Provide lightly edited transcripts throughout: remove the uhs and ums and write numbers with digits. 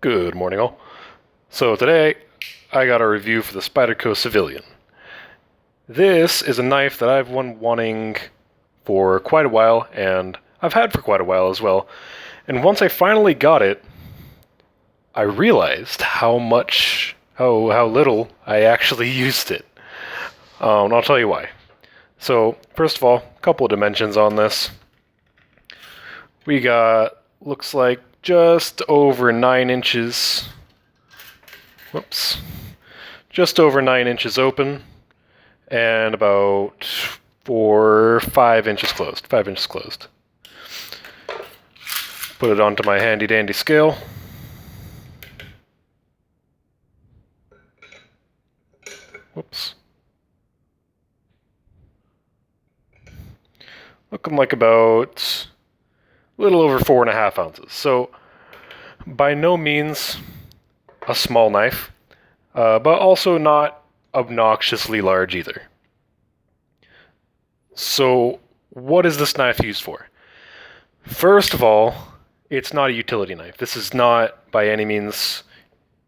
Good morning, all. So today, I got a review for the Spyderco Civilian. This is a knife that I've been wanting for quite a while, and I've had for quite a while as well. And once I finally got it, I realized how little I actually used it. And I'll tell you why. So, first of all, a couple of dimensions on this. We got, looks like, just over 9 inches. Whoops. Just over 9 inches open, and about 5 inches closed. 5 inches closed. Put it onto my handy dandy scale. Whoops. Looking like about a little over 4.5 ounces. So, by no means a small knife, but also not obnoxiously large either. So, what is this knife used for? First of all, it's not a utility knife. This is not, by any means,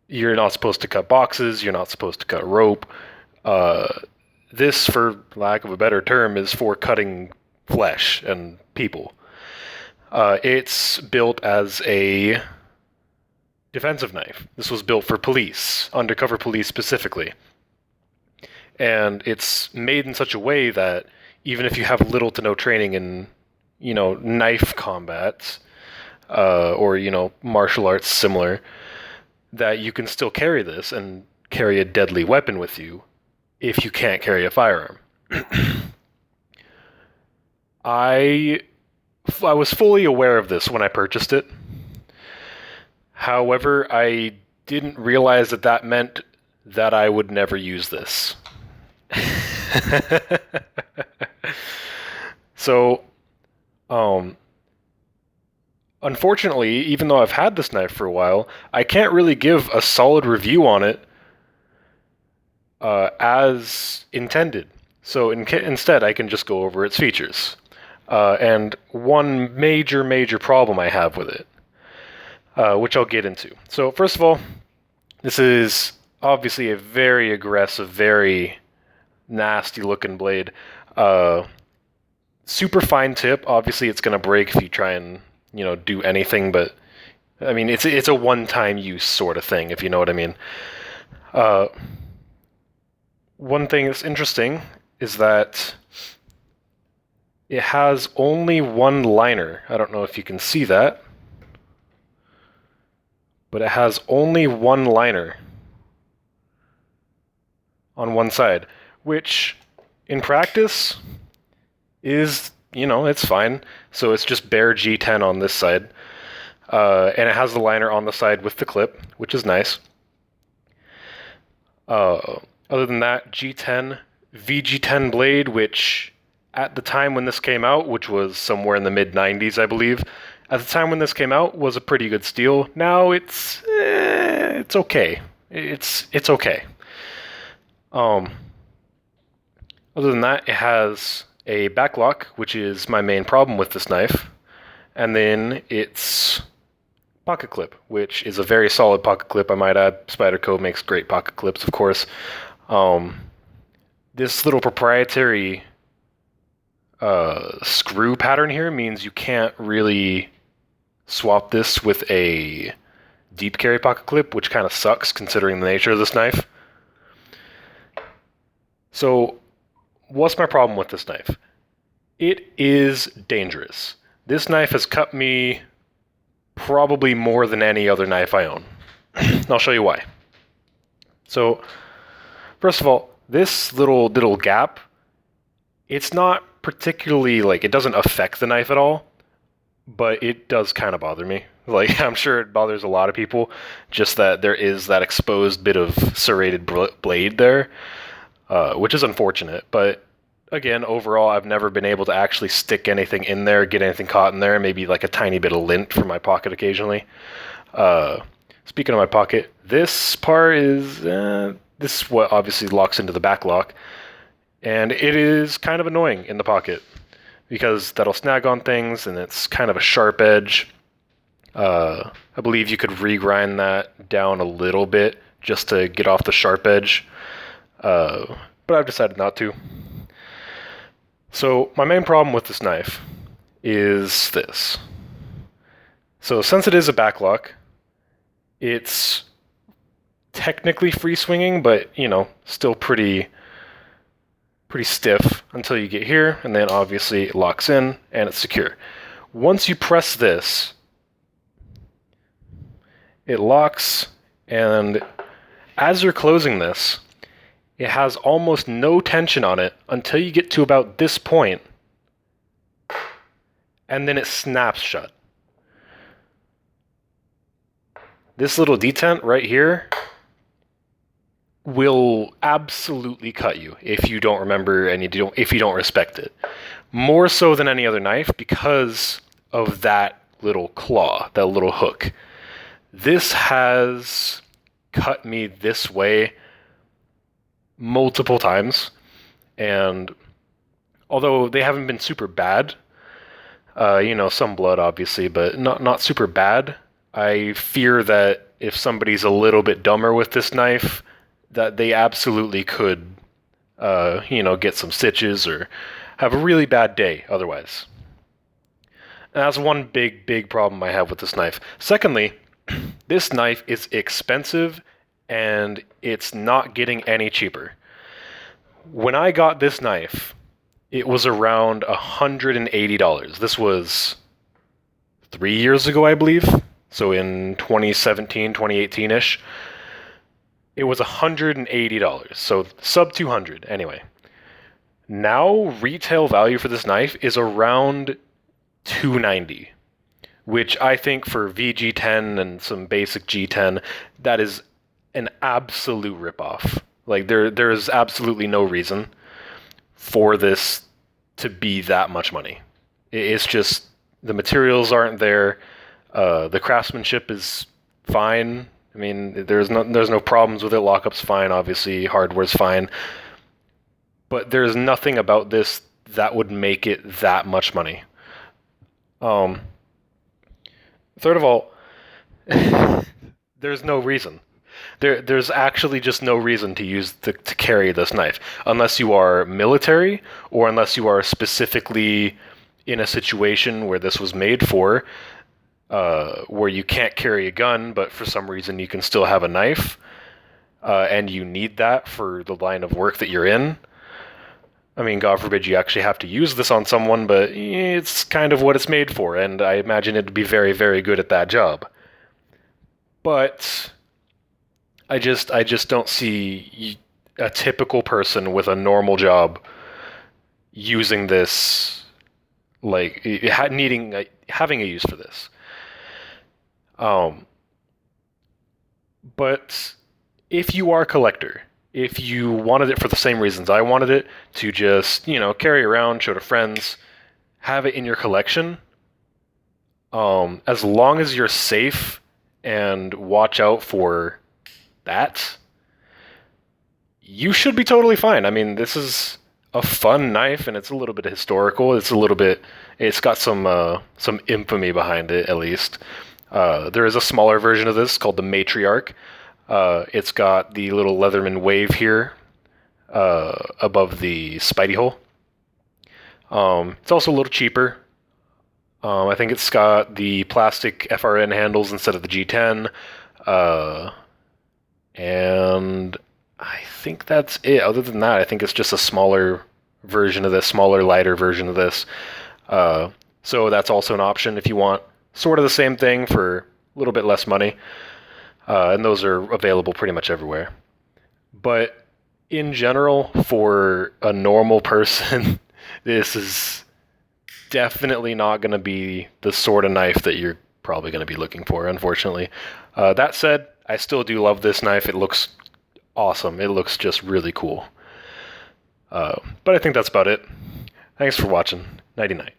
you're not supposed to cut boxes, you're not supposed to cut rope. This, for lack of a better term, is for cutting flesh and people. It's built as a defensive knife. This was built for police, undercover police specifically. And it's made in such a way that even if you have little to no training in, knife combat, or, martial arts similar, that you can still carry this and carry a deadly weapon with you if you can't carry a firearm. I was fully aware of this when I purchased it. However, I didn't realize that meant that I would never use this. So, unfortunately, even though I've had this knife for a while, I can't really give a solid review on it as intended. So instead, I can just go over its features. And one major problem I have with it, which I'll get into. So first of all, this is obviously a very aggressive, very nasty looking blade. Super fine tip. Obviously, it's going to break if you try and do anything. But I mean, it's a one-time use sort of thing, if you know what I mean. One thing that's interesting is that it has only one liner. I don't know if you can see that, but it has only one liner on one side, which in practice is, it's fine. So it's just bare G10 on this side, and it has the liner on the side with the clip, which is nice. Other than that, G10, VG10 blade, which at the time when this came out, which was somewhere in the mid-90s, I believe, at the time when this came out, was a pretty good steel. Now it's okay. It's okay. Other than that, it has a backlock, which is my main problem with this knife, and then its pocket clip, which is a very solid pocket clip, I might add. Spyderco makes great pocket clips, of course. This little proprietary screw pattern here means you can't really swap this with a deep carry pocket clip, which kind of sucks considering the nature of this knife. So, what's my problem with this knife? It is dangerous. This knife has cut me probably more than any other knife I own. And I'll show you why. So, first of all, this little gap, it's not particularly, it doesn't affect the knife at all, but it does kind of bother me. I'm sure it bothers a lot of people, just that there is that exposed bit of serrated blade there, which is unfortunate. But again, overall, I've never been able to actually stick anything in there, get anything caught in there, maybe like a tiny bit of lint for my pocket occasionally. Speaking of my pocket, this part is, this is what obviously locks into the back lock, and it is kind of annoying in the pocket because that'll snag on things and it's kind of a sharp edge. I believe you could regrind that down a little bit just to get off the sharp edge, but I've decided not to. So my main problem with this knife is this. So since it is a backlock, it's technically free swinging, but still pretty stiff until you get here, and then obviously it locks in and it's secure. Once you press this, it locks, and as you're closing this, it has almost no tension on it until you get to about this point, and then it snaps shut. This little detent right here will absolutely cut you if you don't remember and if you don't respect it. More so than any other knife because of that little claw, that little hook. This has cut me this way multiple times, and although they haven't been super bad, some blood obviously, but not super bad, I fear that if somebody's a little bit dumber with this knife, that they absolutely could, get some stitches or have a really bad day otherwise. And that's one big problem I have with this knife. Secondly, this knife is expensive and it's not getting any cheaper. When I got this knife, it was around $180. This was 3 years ago, I believe. So in 2017, 2018-ish. It was $180, so sub 200 anyway. Now retail value for this knife is around $290, which I think for VG10 and some basic G10, that is an absolute ripoff. Like there is absolutely no reason for this to be that much money. It's just the materials aren't there. The craftsmanship is fine. I mean, there's no problems with it. Lockup's fine, obviously. Hardware's fine. But there's nothing about this that would make it that much money. Third of all, there's no reason. There's actually just no reason to carry this knife unless you are military or unless you are specifically in a situation where this was made for. Where you can't carry a gun, but for some reason you can still have a knife, and you need that for the line of work that you're in. I mean, God forbid you actually have to use this on someone, but it's kind of what it's made for, and I imagine it'd be very, very good at that job. But I just don't see a typical person with a normal job using this, like having a use for this. But if you are a collector, if you wanted it for the same reasons I wanted it, to just, carry around, show to friends, have it in your collection, as long as you're safe and watch out for that, you should be totally fine. I mean, this is a fun knife and it's a little bit historical. It's got some infamy behind it, at least. There is a smaller version of this called the Matriarch. It's got the little Leatherman wave here above the Spidey hole. It's also a little cheaper. I think it's got the plastic FRN handles instead of the G10. And I think that's it. Other than that, I think it's just a smaller version of this, lighter version of this. So that's also an option if you want sort of the same thing for a little bit less money. And those are available pretty much everywhere. But in general, for a normal person, this is definitely not going to be the sort of knife that you're probably going to be looking for, unfortunately. That said, I still do love this knife. It looks awesome. It looks just really cool. But I think that's about it. Thanks for watching. Nighty night.